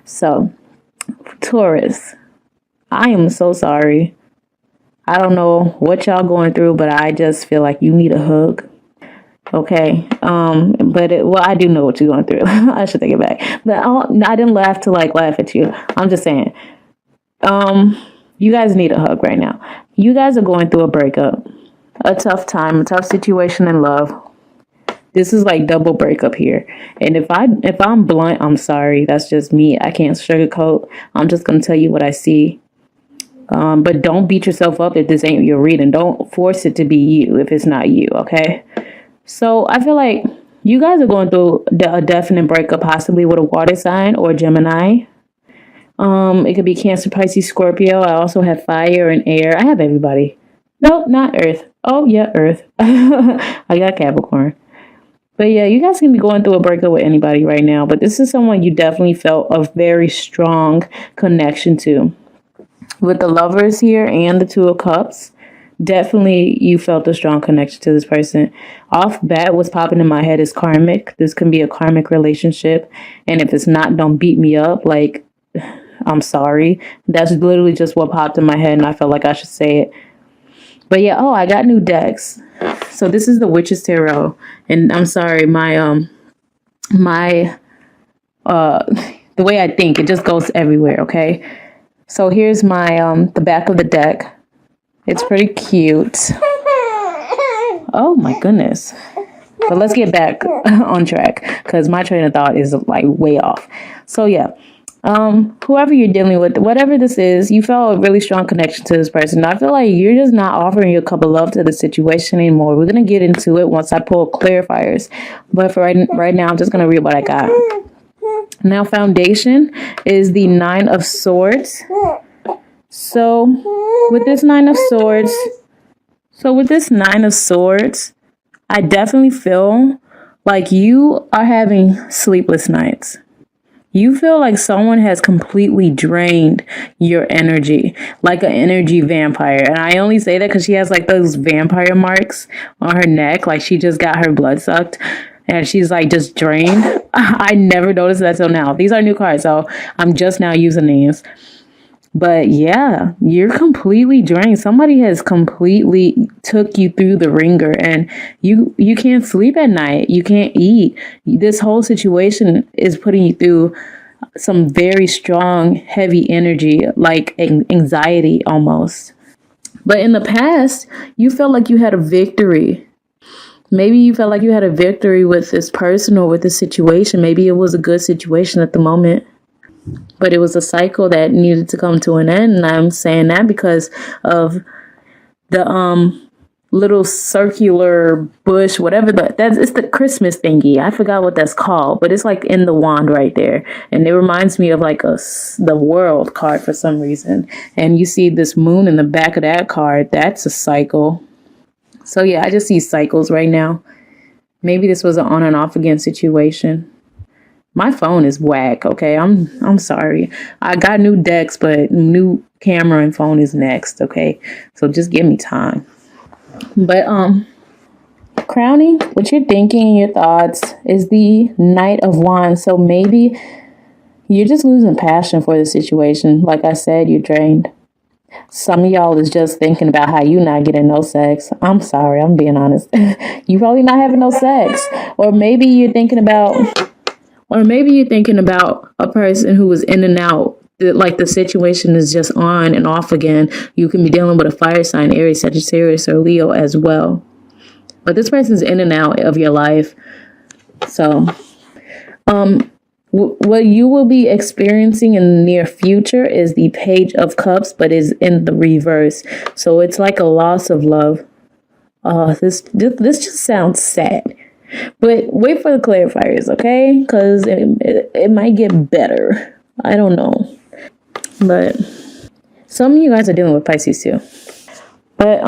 So, Taurus, I am so sorry. I don't know what y'all going through, but I just feel like you need a hug. Okay. Well, I do know what you're going through. I should take it back. But I didn't laugh to laugh at you. I'm just saying. You guys need a hug right now. You guys are going through a breakup, a tough time, a tough situation in love. This is like double breakup here. And if I'm blunt, I'm sorry. That's just me. I can't sugarcoat. I'm just gonna tell you what I see. But don't beat yourself up if this ain't your reading. Don't force it to be you if it's not you. Okay. So I feel like you guys are going through a definite breakup, possibly with a water sign or Gemini. It could be Cancer, Pisces, Scorpio. I also have fire and air. I have everybody. Nope, not Earth. Oh yeah, Earth. I got Capricorn. But yeah, you guys can be going through a breakup with anybody right now. But this is someone you definitely felt a very strong connection to. With the Lovers here and the Two of Cups, definitely you felt a strong connection to this person. Off bat, what's popping in my head is karmic. This can be a karmic relationship. And if it's not, don't beat me up. Like, I'm sorry. That's literally just what popped in my head, and I felt like I should say it. But yeah, I got new decks. So this is the Witch's Tarot. And I'm sorry, the way I think, it just goes everywhere, okay? So here's my the back of the deck. It's pretty cute. Oh my goodness. But let's get back on track because my train of thought is like way off. So yeah. Whoever you're dealing with, whatever this is, you felt a really strong connection to this person. I feel like you're just not offering your cup of love to the situation anymore. We're going to get into it once I pull clarifiers. But for right now, I'm just going to read what I got. Now, foundation is the Nine of Swords. So with this Nine of Swords, I definitely feel like you are having sleepless nights. You feel like someone has completely drained your energy, like an energy vampire. And I only say that because she has like those vampire marks on her neck, like she just got her blood sucked and she's like just drained. I never noticed that till now. These are new cards, so I'm just now using these. But yeah, you're completely drained. Somebody has completely took you through the ringer and you can't sleep at night. You can't eat. This whole situation is putting you through some very strong, heavy energy, like anxiety almost. But in the past, you felt like you had a victory. Maybe you felt like you had a victory with this person or with this situation. Maybe it was a good situation at the moment. But it was a cycle that needed to come to an end. And I'm saying that because of the little circular bush, whatever it's the Christmas thingy. I forgot what that's called, but it's like in the wand right there. And it reminds me of like the world card for some reason. And you see this moon in the back of that card. That's a cycle. So yeah, I just see cycles right now. Maybe this was an on and off again situation. My phone is whack, okay? I'm sorry. I got new decks, but new camera and phone is next, okay? So just give me time. But crowning, what you're thinking and your thoughts is the Knight of Wands. So maybe you're just losing passion for the situation. Like I said, you're drained. Some of y'all is just thinking about how you not getting no sex. I'm sorry, I'm being honest. You probably not having no sex. Or maybe you're thinking about a person who is in and out. Like the situation is just on and off again. You can be dealing with a fire sign, Aries, Sagittarius, or Leo as well. But this person's in and out of your life. So, what you will be experiencing in the near future is the Page of Cups, but is in the reverse. So it's like a loss of love. This just sounds sad. But wait for the clarifiers, okay? Because it might get better. I don't know. But some of you guys are dealing with Pisces too. But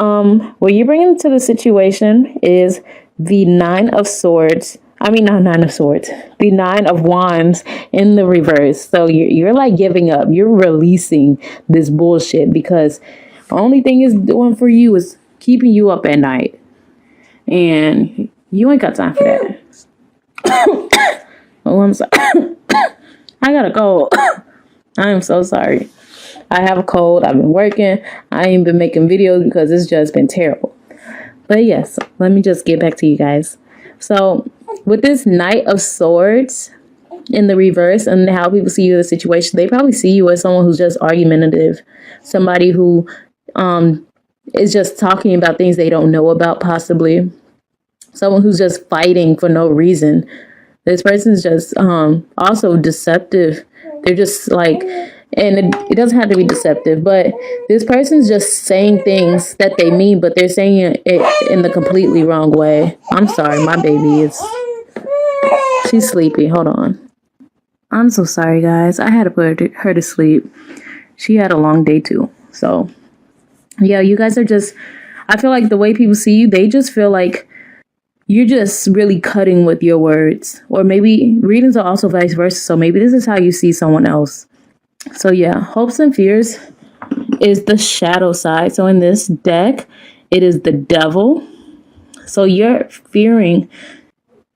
what you're bringing to the situation is the Nine of Swords. I mean, not Nine of Swords. The Nine of Wands in the reverse. So you're like giving up. You're releasing this bullshit because the only thing it's doing for you is keeping you up at night. And you ain't got time for that. Oh, I'm sorry. I gotta go. I am so sorry. I have a cold. I've been working. I ain't been making videos because it's just been terrible. But yes, let me just get back to you guys. So with this Knight of Swords in the reverse and how people see you in the situation, they probably see you as someone who's just argumentative, somebody who is just talking about things they don't know about, possibly someone who's just fighting for no reason. This person's just also deceptive. They're just like, and it doesn't have to be deceptive, but this person's just saying things that they mean, but they're saying it in the completely wrong way. I'm sorry, my baby she's sleepy. Hold on. I'm so sorry, guys. I had to put her to sleep. She had a long day too. So yeah, you guys are just, I feel like the way people see you, they just feel like you're just really cutting with your words. Or maybe readings are also vice versa. So maybe this is how you see someone else. So yeah, hopes and fears is the shadow side. So in this deck, it is the devil. So you're fearing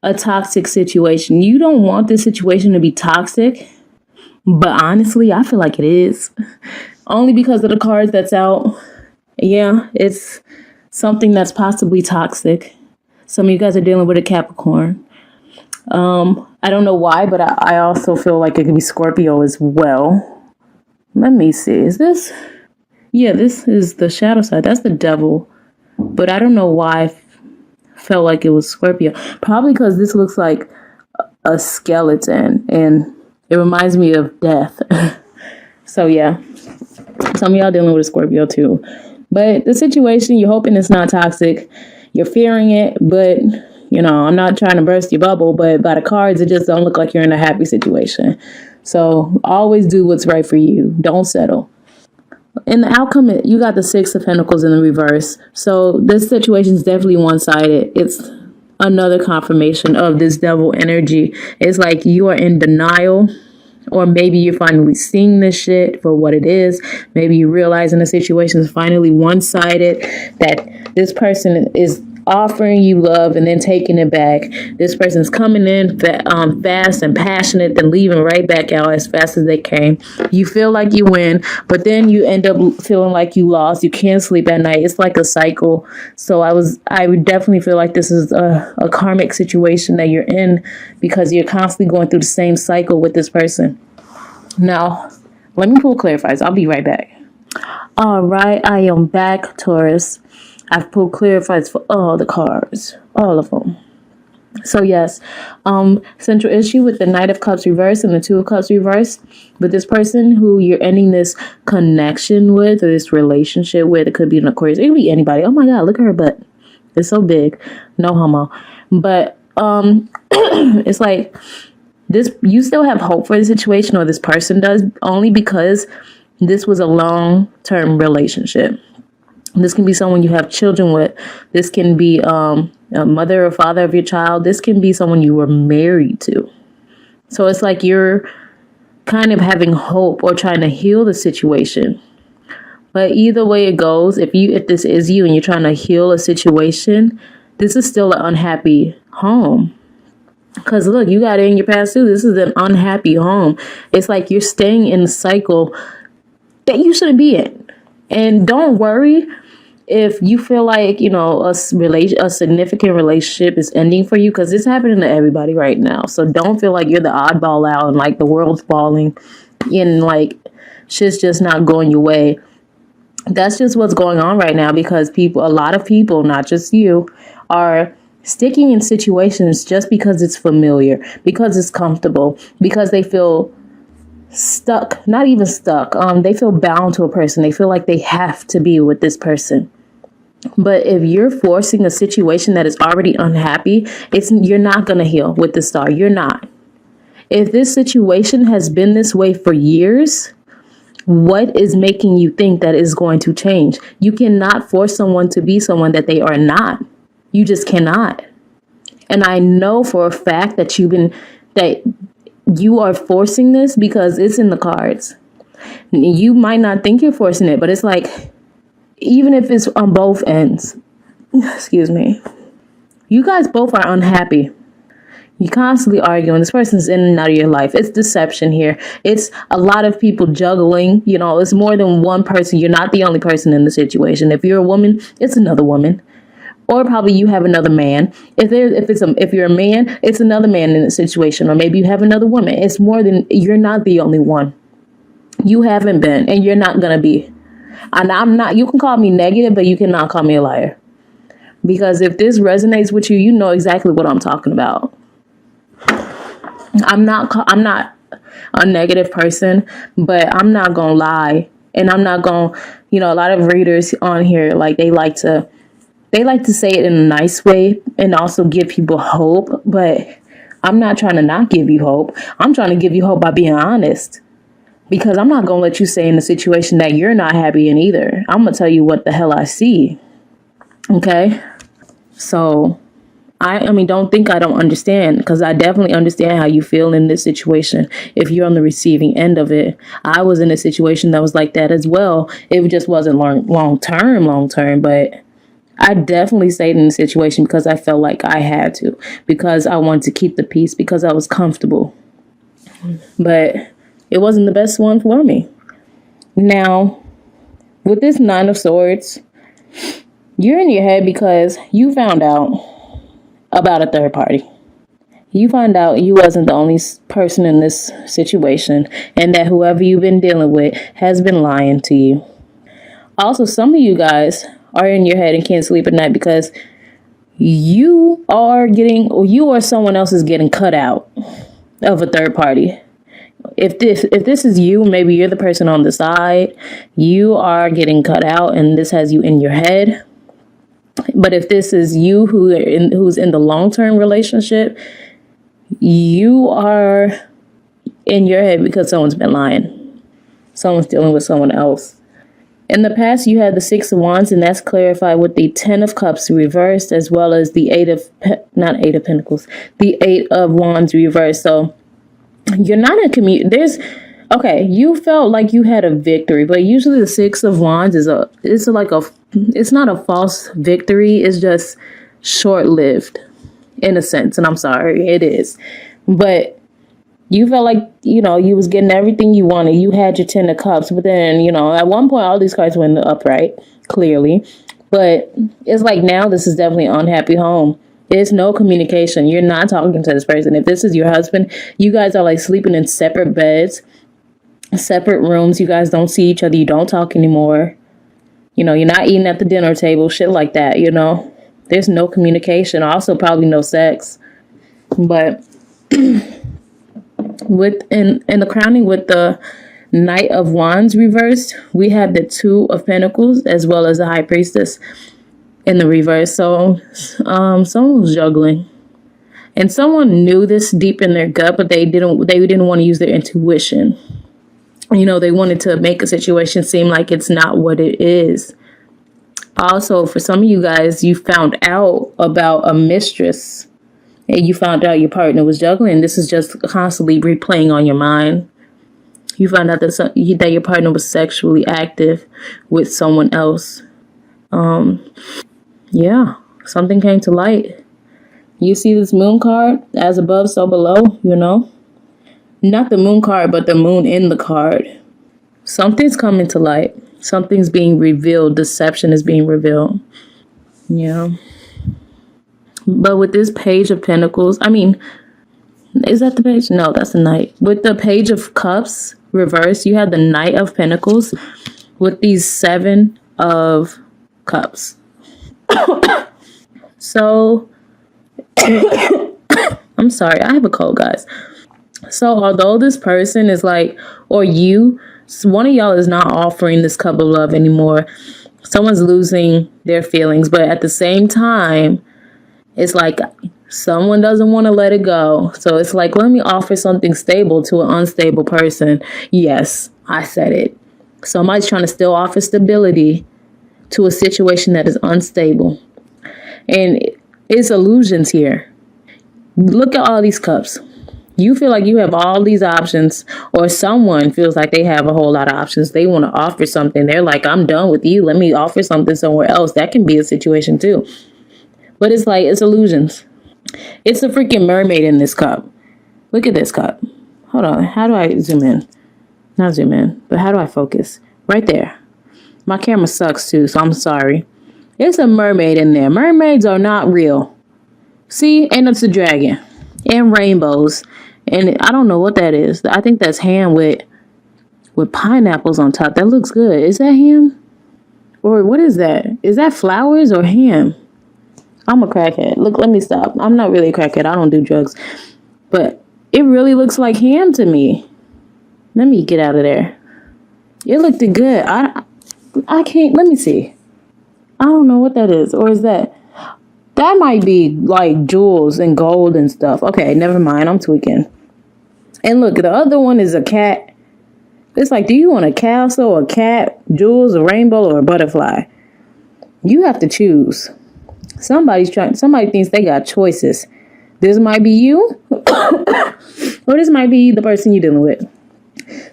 a toxic situation. You don't want this situation to be toxic. But honestly, I feel like it is. Only because of the cards that's out. Yeah, it's something that's possibly toxic. Some of you guys are dealing with a Capricorn. I don't know why, but I also feel like it could be Scorpio as well. Let me see. Is this? Yeah, this is the shadow side. That's the devil. But I don't know why I felt like it was Scorpio. Probably because this looks like a skeleton. And it reminds me of death. So yeah. Some of y'all dealing with a Scorpio too. But the situation, you're hoping it's not toxic. You're fearing it, but you know, I'm not trying to burst your bubble, but by the cards, it just don't look like you're in a happy situation. So always do what's right for you. Don't settle. In the outcome, you got the Six of Pentacles in the reverse. So this situation is definitely one-sided. It's another confirmation of this devil energy. It's like you are in denial. Or maybe you're finally seeing this shit for what it is. Maybe you realizing the situation is finally one-sided, that this person is offering you love and then taking it back. This person's coming in fast and passionate, then leaving right back out as fast as they came. You feel like you win, but then you end up feeling like you lost. You can't sleep at night. It's like a cycle. So I would definitely feel like this is a karmic situation that you're in because you're constantly going through the same cycle with this person. Now, let me pull clarifiers. I'll be right back. All right, I am back, Taurus. I've pulled clarifiers for all the cards, all of them. So yes, central issue with the Knight of Cups reverse and the Two of Cups reverse. With this person who you're ending this connection with or this relationship with, it could be an Aquarius, it could be anybody. Oh my God, look at her butt. It's so big. No homo. But it's like this, you still have hope for the situation, or this person does, only because this was a long-term relationship. This can be someone you have children with. This can be a mother or father of your child. This can be someone you were married to. So it's like you're kind of having hope or trying to heal the situation. But either way it goes, if this is you and you're trying to heal a situation, this is still an unhappy home. Because look, you got it in your past too. This is an unhappy home. It's like you're staying in the cycle that you shouldn't be in. And don't worry if you feel like, you know, a significant relationship is ending for you, because it's happening to everybody right now. So don't feel like you're the oddball out and like the world's falling and like shit's just not going your way. That's just what's going on right now, because a lot of people, not just you, are sticking in situations just because it's familiar, because it's comfortable, because they feel stuck, not even stuck. They feel bound to a person. They feel like they have to be with this person. But if you're forcing a situation that is already unhappy, you're not going to heal with the Star. You're not. If this situation has been this way for years, what is making you think that is going to change? You cannot force someone to be someone that they are not. You just cannot. And I know for a fact that you are forcing this because it's in the cards. You might not think you're forcing it, but it's like, even if it's on both ends, excuse me, you guys both are unhappy. You constantly arguing. This person's in and out of your life. It's deception here. It's a lot of people juggling. It's more than one person. You're not the only person in the situation. If you're a woman, it's another woman. Or probably you have another man. If you're a man, it's another man in the situation. Or maybe you have another woman. It's more than, you're not the only one. You haven't been, and you're not going to be. And I'm not, you can call me negative, but you cannot call me a liar. Because if this resonates with you, you know exactly what I'm talking about. I'm not a negative person, but I'm not going to lie. And I'm not going to, a lot of readers on here, like they like to say it in a nice way and also give people hope. But I'm not trying to not give you hope. I'm trying to give you hope by being honest. Because I'm not going to let you say in a situation that you're not happy in either. I'm going to tell you what the hell I see. Okay? So, I mean, don't think I don't understand, because I definitely understand how you feel in this situation if you're on the receiving end of it. I was in a situation that was like that as well. It just wasn't long term, but I definitely stayed in the situation because I felt like I had to, because I wanted to keep the peace, because I was comfortable. But it wasn't the best one for me. Now, with this Nine of Swords, you're in your head because you found out about a third party. You find out you wasn't the only person in this situation, and that whoever you've been dealing with has been lying to you. Also, some of you guys are in your head and can't sleep at night because you or someone else is getting cut out of a third party. If this is you, maybe you're the person on the side, you are getting cut out and this has you in your head. But if this is you who's in the long-term relationship, you are in your head because someone's been lying. Someone's dealing with someone else. In the past, you had the Six of Wands, and that's clarified with the Ten of Cups reversed, as well as the the Eight of Wands reversed. So you're not in you felt like you had a victory, but usually the Six of Wands it's not a false victory. It's just short-lived in a sense. And I'm sorry, it is. But you felt like, you was getting everything you wanted. You had your Ten of Cups, but then, at one point, all these cards went upright, clearly. But it's like now this is definitely an unhappy home. There's no communication. You're not talking to this person. If this is your husband, you guys are like sleeping in separate beds, separate rooms. You guys don't see each other. You don't talk anymore. You're not eating at the dinner table, shit like that, There's no communication. Also, probably no sex. But in the crowning with the Knight of Wands reversed, we have the Two of Pentacles as well as the High Priestess in the reverse. So someone was juggling. And someone knew this deep in their gut, but they didn't want to use their intuition. They wanted to make a situation seem like it's not what it is. Also, for some of you guys, you found out about a mistress. And you found out your partner was juggling. This is just constantly replaying on your mind. You found out that your partner was sexually active with someone else. Yeah, something came to light. You see this moon card, as above, so below, Not the moon card, but the moon in the card. Something's coming to light. Something's being revealed. Deception is being revealed. Yeah. But with this Page of Pentacles, is that the page? No, that's the Knight. With the Page of Cups reversed, you have the Knight of Pentacles with these Seven of Cups. So, I'm sorry, I have a cold, guys. So, although this person is one of y'all is not offering this cup of love anymore. Someone's losing their feelings, but at the same time, it's like someone doesn't want to let it go. So it's like, let me offer something stable to an unstable person. Yes, I said it. Somebody's trying to still offer stability to a situation that is unstable. And it's illusions here. Look at all these cups. You feel like you have all these options, or someone feels like they have a whole lot of options. They want to offer something. They're like, I'm done with you. Let me offer something somewhere else. That can be a situation too. But it's like, it's illusions. It's a freaking mermaid in this cup. Look at this cup. Hold on. How do I zoom in? Not zoom in, but how do I focus? Right there. My camera sucks too, so I'm sorry. It's a mermaid in there. Mermaids are not real. See? And it's a dragon. And rainbows. And I don't know what that is. I think that's ham with pineapples on top. That looks good. Is that ham? Or what is that? Is that flowers or ham? I'm a crackhead. Look, let me stop. I'm not really a crackhead. I don't do drugs. But it really looks like ham to me. Let me get out of there. It looked good. I can't. Let me see. I don't know what that is. Or is that? That might be like jewels and gold and stuff. Okay, never mind. I'm tweaking. And look, the other one is a cat. It's like, do you want a castle, a cat, jewels, a rainbow, or a butterfly? You have to choose. Somebody thinks they got choices. This might be you, or this might be the person you're dealing with.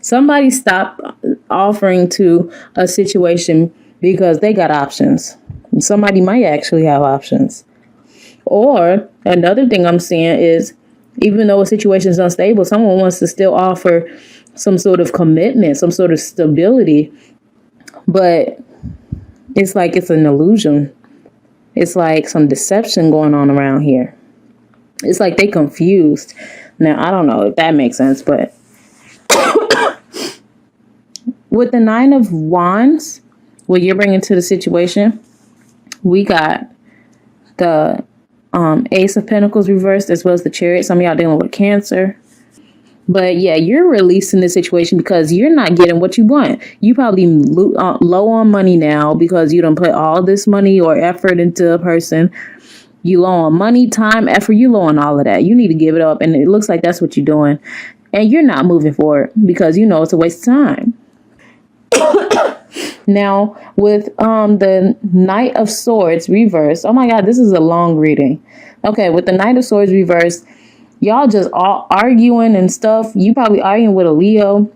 Somebody stopped offering to a situation because they got options. Somebody might actually have options. Or another thing I'm seeing is, even though a situation is unstable, someone wants to still offer some sort of commitment, some sort of stability. But it's like it's an illusion. It's like some deception going on around here. It's like they confused. Now, I don't know if that makes sense, but with the 9 of Wands, what you're bringing to the situation, we got the Ace of Pentacles reversed, as well as the Chariot. Some of y'all dealing with Cancer. But yeah, you're releasing this situation because you're not getting what you want. You probably low on money now because you don't put all this money or effort into a person. You low on money, time, effort. You low on all of that. You need to give it up. And it looks like that's what you're doing. And you're not moving forward because you know it's a waste of time. Now, with the Knight of Swords reversed. Oh my God, this is a long reading. Okay, with the Knight of Swords reversed, y'all just all arguing and stuff. You probably arguing with a Leo.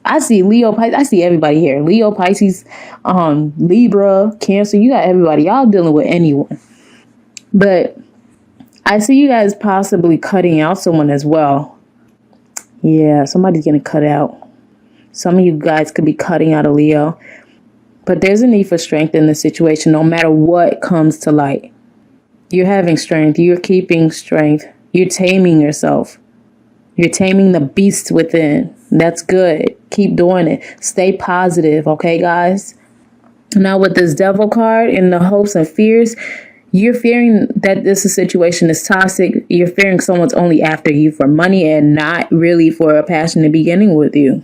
I see Leo, I see everybody here. Leo, Pisces, Libra, Cancer. You got everybody. Y'all dealing with anyone. But I see you guys possibly cutting out someone as well. Yeah, somebody's getting cut out. Some of you guys could be cutting out a Leo. But there's a need for strength in this situation, no matter what comes to light. You're having strength. You're keeping strength. You're taming yourself. You're taming the beast within. That's good. Keep doing it. Stay positive, okay, guys? Now, with this Devil card and the hopes and fears, you're fearing that this situation is toxic. You're fearing someone's only after you for money and not really for a passionate beginning with you.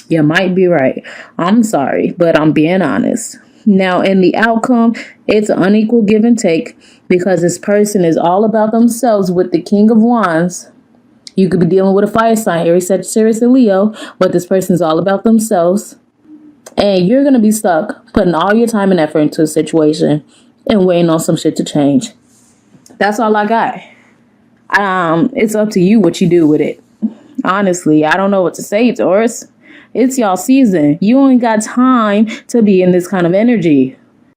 You might be right. I'm sorry, but I'm being honest. Now, in the outcome, it's an unequal give and take because this person is all about themselves with the King of Wands. You could be dealing with a fire sign, Aries, Sagittarius, and Leo, but this person's all about themselves. And you're going to be stuck putting all your time and effort into a situation and waiting on some shit to change. That's all I got. It's up to you what you do with it. Honestly, I don't know what to say, Taurus. It's y'all season. You ain't got time to be in this kind of energy.